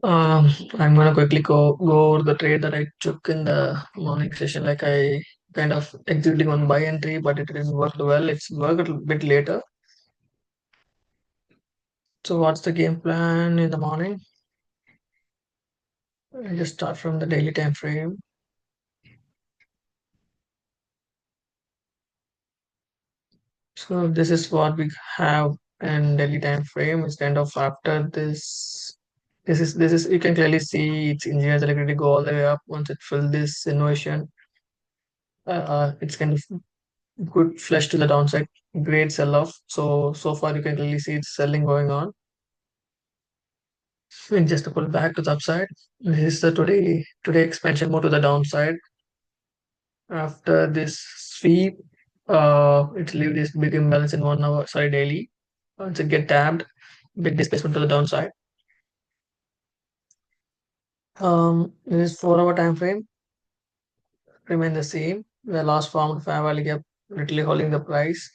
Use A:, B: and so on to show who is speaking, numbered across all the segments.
A: I'm gonna quickly go over the trade that I took in the morning session. Like I kind of executing on buy entry, but it didn't work well. It's worked a bit later. So what's the game plan in the morning? I just start from the daily time frame. So this is what we have in daily time frame. It's kind of after this. This is you can clearly see its engineers electricity go all the way up once it fills this innovation. It's kind of good flush to the downside, great sell off. So far you can clearly see it's selling going on. And just to pull back to the upside, this is the today expansion more to the downside. After this sweep, it leave this big imbalance in 1 hour, sorry, daily. Once it get tapped, big displacement to the downside. This 4 hour time frame remain the same. The last formed fair value gap literally holding the price.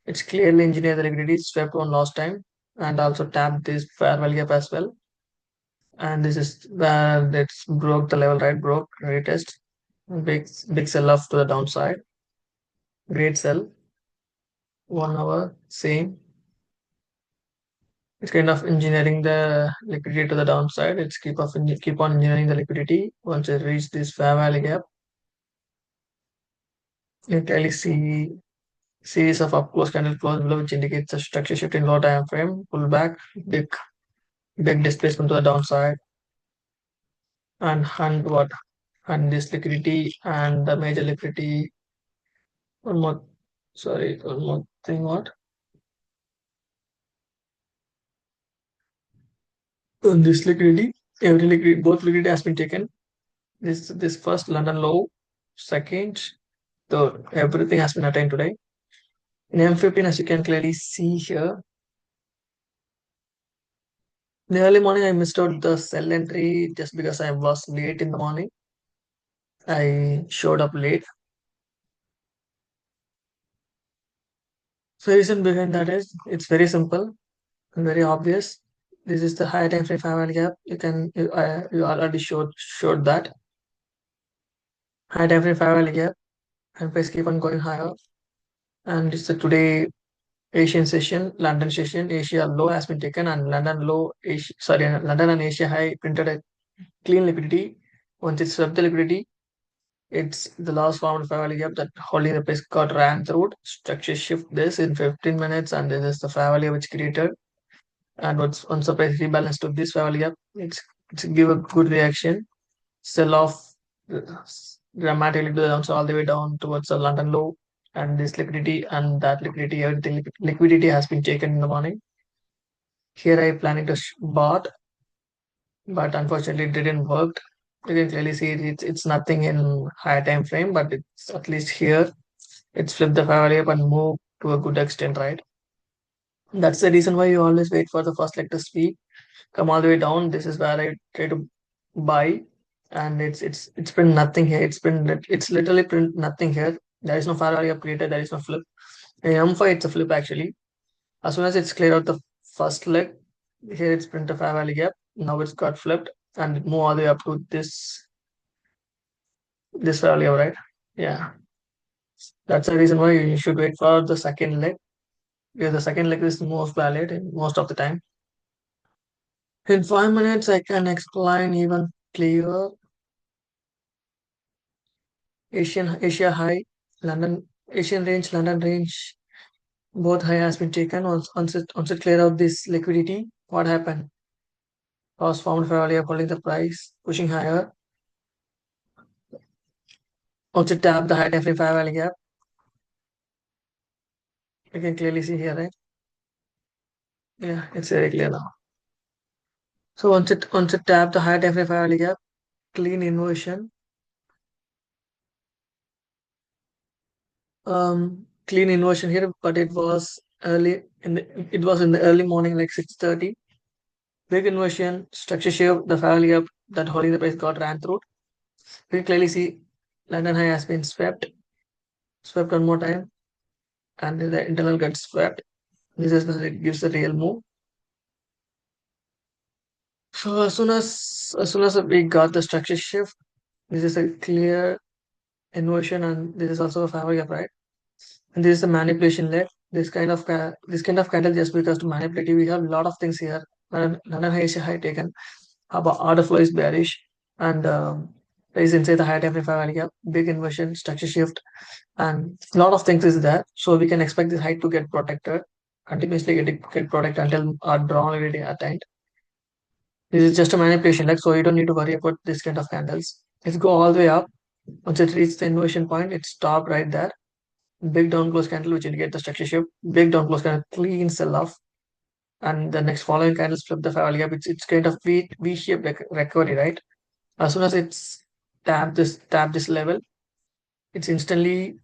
A: It's clearly engineered the liquidity swept on last time and also tapped this fair value gap as well. And this is where it's broke the level, right? Broke retest, big sell off to the downside, great sell, 1 hour same. It's kind of engineering the liquidity to the downside. It's keep on engineering the liquidity. Once it reach this fair value gap, you clearly see series of up close candle close below, which indicates a structure shift in low time frame, pull back, big big displacement to the downside, and hunt what, hunt this liquidity and the major liquidity. One more, sorry, one more thing. What? On this liquidity, every liquidity, both liquidity has been taken. This first London low, second, third, everything has been attained today. In M15, as you can clearly see here, in the early morning I missed out the sell entry just because I was late in the morning. I showed up late. So reason behind that is it's very simple and very obvious. This is the high time frame family gap. You already showed that high time frame family gap and price keep on going higher. And it's the today Asian session, London session, Asia low has been taken and London low, Asia, sorry, London and Asia high printed a clean liquidity. Once it's swept the liquidity, it's the last formed fair value gap that holding the price got ran through. Structure shift this in 15 minutes, and this is the fair value which created. And once the price rebalance to this fair value gap, it's give a good reaction, sell off uh, dramatically to the downside all the way down towards the London low. And this liquidity and that liquidity, everything liquidity has been taken in the morning. Here I planning to bought, but unfortunately it didn't work. You can clearly see it's nothing in higher time frame, but it's at least here it's flipped the fair up and moved to a good extent, right? That's the reason why you always wait for the first leg to speak, come all the way down. This is where I try to buy, and it's print nothing here. It's literally print nothing here. There is no fair value up created. There is no flip. In M5, it's a flip actually. As soon as it's cleared out the first leg, here it's print a fair value gap. Now it's got flipped and it move all the way up to this value, right? Yeah, that's the reason why you should wait for the second leg. Because the second leg is most valid in most of the time. In 5 minutes, I can explain even clearer. Asia high, London Asian range, London range, both high has been taken. Once it clear out this liquidity, what happened? Was found fairly holding the price, pushing higher. Once it tap the high time frame fair value gap, you can clearly see here, right? Yeah, it's very clear now. So once it tap the high time frame fair value gap, clean inversion, clean inversion here, but it was in the early morning, like 6:30. Big inversion, structure shift, the fair value gap that holding the price got ran through. We clearly see London high has been swept one more time, and the internal gets swept. This is it gives the real move. So as soon as we got the structure shift, this is a clear inversion, and this is also a favor gap, right? And this is the manipulation leg. This kind of candle just because to manipulate, we have a lot of things here. London high is high taken. About order flow is bearish, and is inside the high time frame value gap, big inversion, structure shift, and a lot of things is there. So we can expect this height to get protected, continuously get protected until our drawn already attained. This is just a manipulation leg, so you don't need to worry about this kind of candles. Let's go all the way up. Once it reaches the inversion point, it stopped right there. Big down close candle, which indicate the structure shift. Big down close candle, clean sell off, and the next following candles flip the value gap. It's kind of V-shaped recovery, right? As soon as it's tap this level, it's instantly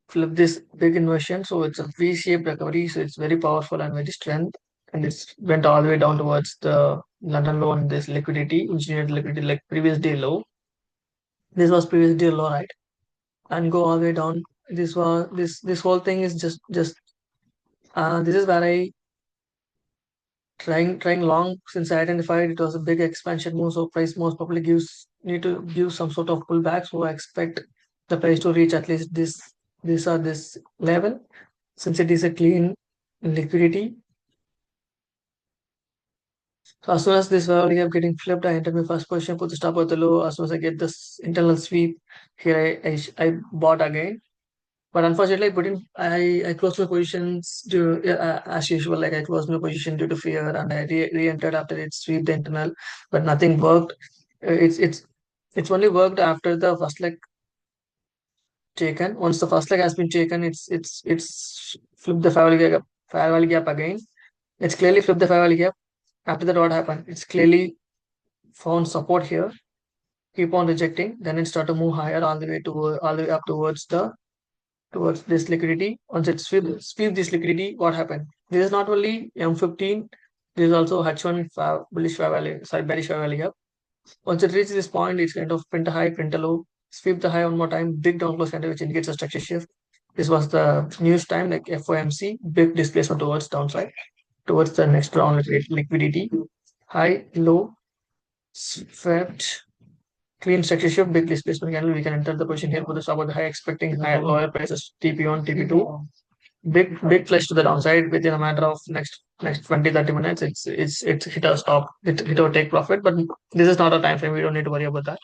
A: flip this big inversion. So it's a V-shaped recovery. So it's very powerful and very strength. And it's went all the way down towards the London low and this liquidity, engineered liquidity like previous day low. This was previous day low, right? And go all the way down. This whole thing is just this is where I trying long since I identified it was a big expansion move, so price most probably need to give some sort of pullback. So I expect the price to reach at least this level since it is a clean liquidity. So as soon as this value gap getting flipped, I enter my first position, put the stop at the low. As soon as I get this internal sweep here, I bought again. But unfortunately, I closed my positions as usual. Like I closed my position due to fear, and I re-entered after it swept the internal, but nothing worked. It's only worked after the first leg taken. Once the first leg has been taken, it's flipped the fair value gap again. It's clearly flipped the fair value gap. After that, what happened? It's clearly found support here. Keep on rejecting, then it start to move higher all the way up towards this liquidity. Once it sweep this liquidity, what happened? This is not only M15, this is also H1 bullish fair value, sorry, bearish fair value gap. Once it reaches this point, it's kind of print a high, print a low, sweep the high one more time, big down close candle, which indicates a structure shift. This was the news time, like FOMC, big displacement towards downside, towards the next round liquidity. High, low, swept, clean structure shift, big displacement candle. We can enter the position here for the stop of the high, expecting higher, lower prices, TP1, TP2. Big flush to the downside within a matter of next 20-30 minutes. It's hit a stop, it hit our take profit, but this is not a time frame. We don't need to worry about that.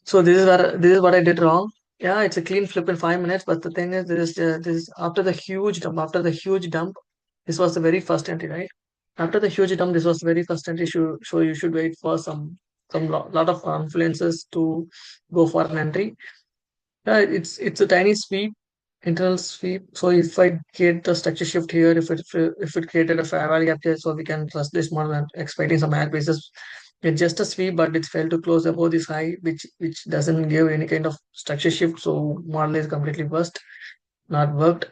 A: So this is what I did wrong. Yeah, it's a clean flip in 5 minutes, but the thing is, this after the huge dump. After the huge dump, this was the very first entry, right? After the huge dump, this was the very first entry. So you should wait for some lot of influences to go for an entry. Yeah, it's a tiny sweep, internal sweep. So if I get the structure shift here, if it created a fair value gap here, so we can trust this model and expecting some higher basis. It's just a sweep, but it's failed to close above this high, which doesn't give any kind of structure shift. So model is completely bust, not worked.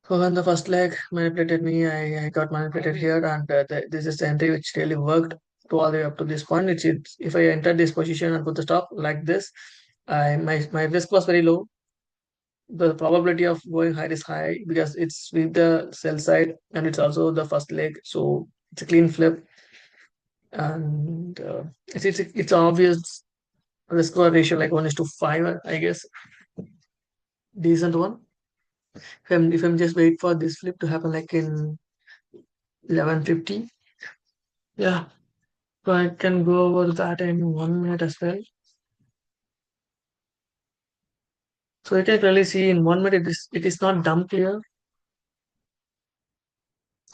A: So when the first leg manipulated me, I got manipulated here, and this is the entry which really worked to all the way up to this point. It's if I entered this position and put the stop like this, my risk was very low. The probability of going higher is high because it's with the sell side and it's also the first leg, so it's a clean flip, and it's obvious risk score ratio like 1:5, I guess, decent one. If I'm just wait for this flip to happen like in 11:50, yeah, so I can go over that in 1 minute as well. So you can clearly see in 1 minute it is not dump clear.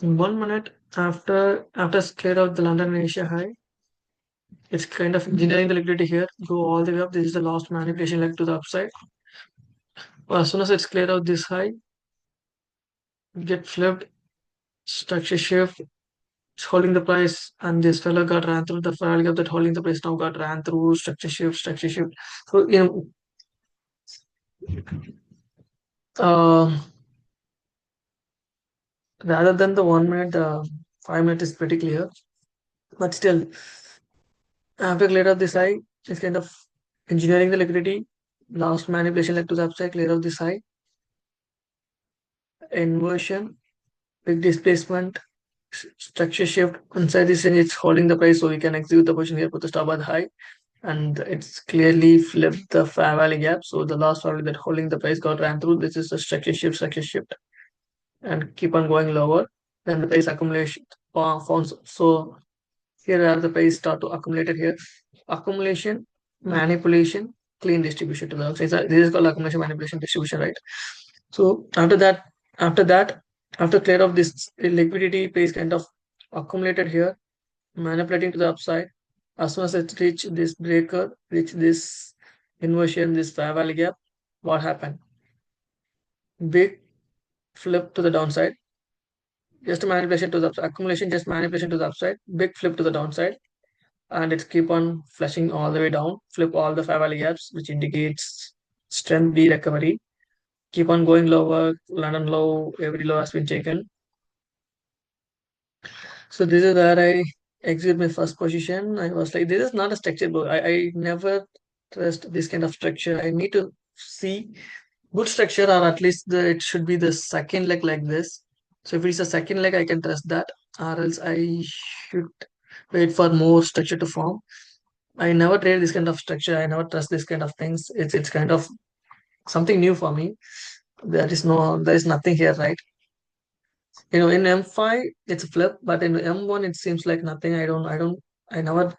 A: In 1 minute after it's cleared out the London and Asia high, it's kind of engineering the liquidity here, go all the way up. This is the last manipulation leg to the upside. Well, as soon as it's cleared out this high, get flipped, structure shift, it's holding the price, and this fellow got ran through the file gap that holding the price now got ran through structure shift, structure shift. So uh, rather than the 1 minute, 5 minute is pretty clear. But still, after clear out this high, it's kind of engineering the liquidity. Last manipulation leg to the upside, clear out this high, inversion, big displacement, structure shift inside this and it's holding the price so we can execute the position here, put the stop at high, and it's clearly flipped the fair value gap. So the last value that holding the price got ran through. This is the structure shift, and keep on going lower. Then the price accumulation forms. So here are the price start to accumulate it here. Accumulation, manipulation, clean distribution to the outside. So this is called accumulation, manipulation, distribution, right? So after that, after clear of this liquidity price kind of accumulated here, manipulating to the upside. As soon as it reach this breaker, reach this inversion, this fair value gap, what happened? Big flip to the downside, just manipulation to the upside, accumulation, just manipulation to the upside, big flip to the downside, and it's keep on flashing all the way down, flip all the fair value gaps, which indicates strength B recovery. Keep on going lower, London low, every low has been taken. So this is where I exit my first position. I was like, this is not a structure, bro. I never trust this kind of structure. I need to see good structure, or at least it should be the second leg like this. So if it's a second leg, I can trust that, or else I should wait for more structure to form. I never trade this kind of structure. I never trust this kind of things. It's kind of something new for me. There is nothing here, right? In M5 it's a flip, but in M1 it seems like nothing. I never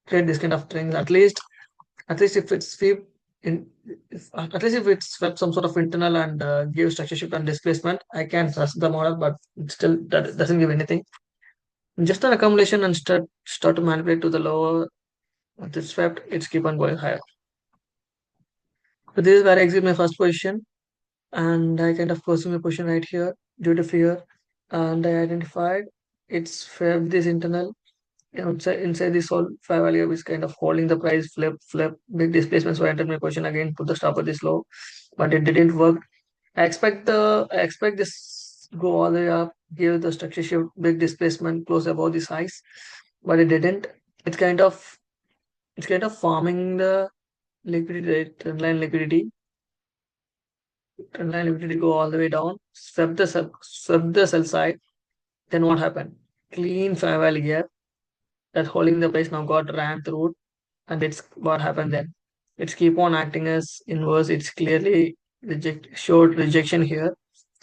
A: trade this kind of things. At least if it's sweep in, at least if it's swept some sort of internal and give structure shift and displacement, I can trust the model, but it still that doesn't give anything. Just an accumulation and start to manipulate to the lower. Once it's swept, it's keep on going higher. So this is where I exit my first position, and I kind of closing my position right here due to fear, and I identified it's fair this internal. Inside this whole fair value is kind of holding the price, flip, big displacement. So I entered my position again, put the stop at this low, but it didn't work. I expect this go all the way up, give the structure shift, big displacement, close above this highs, but it didn't. It's kind of it's kind of forming the liquidity, right? Trendline liquidity go all the way down, swept the sell side. Then what happened? Clean fair value gap that holding the price now got ran through, and it's what happened then. It's keep on acting as inverse. It's clearly showed rejection here.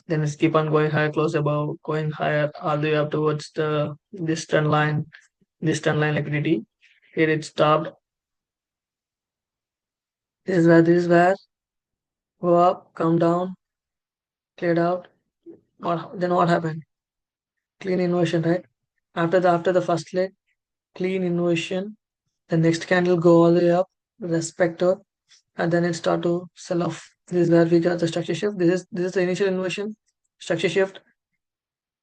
A: Then it's keep on going higher, close above, going higher all the way up towards the this trend line liquidity. Here it stopped. This is where go up, come down, cleared out. Then what happened? Clean inversion, right? After the first leg, clean inversion. The next candle go all the way up, respector, and then it start to sell off. This is where we got the structure shift. This is the initial inversion, structure shift,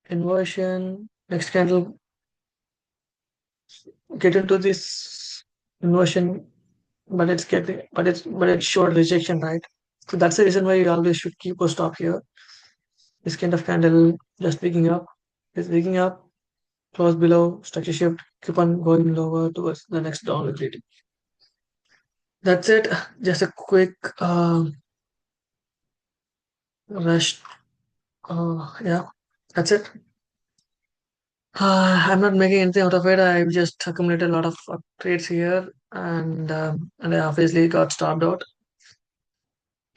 A: inversion. Next candle get into this inversion, but it's short rejection, right? So that's the reason why you always should keep a stop here. This kind of candle just picking up, is picking up, close below, structure shift, keep on going lower towards the next down liquidity. That's it. Just a quick rush. Yeah, that's it. I'm not making anything out of it. I've just accumulated a lot of trades here, and I obviously got stopped out.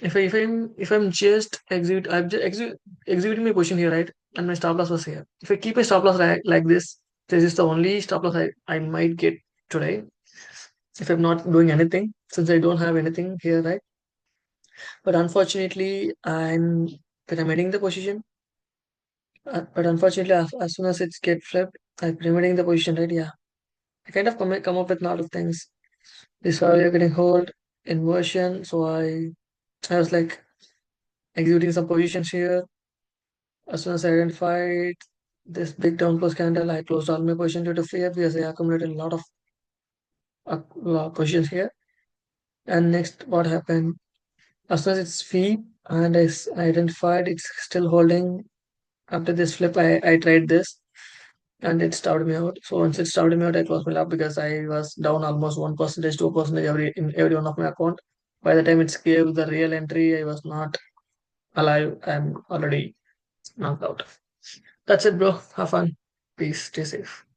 A: If I'm just I'm just executing my position here, right? And my stop loss was here. If I keep a stop loss like this is the only stop loss I might get today. If I'm not doing anything, since I don't have anything here, right? But unfortunately, I'm pyramiding the position. But unfortunately, as soon as it's get flipped, I'm pyramiding the position, right? Yeah, I kind of come up with a lot of things. This while you're getting hold inversion, so I was like executing some positions here. As soon as I identified this big down close candle, I closed all my position due to fear because I accumulated a lot of positions here. And next, what happened? As soon as it's sweep and I identified it's still holding after this flip, I tried this and it stopped me out. So once it stopped me out, I closed my lap because I was down almost 1%, 2% in every one of my account. By the time it gave the real entry, I was not alive. I'm already knocked out. That's it, bro. Have fun. Peace. Stay safe.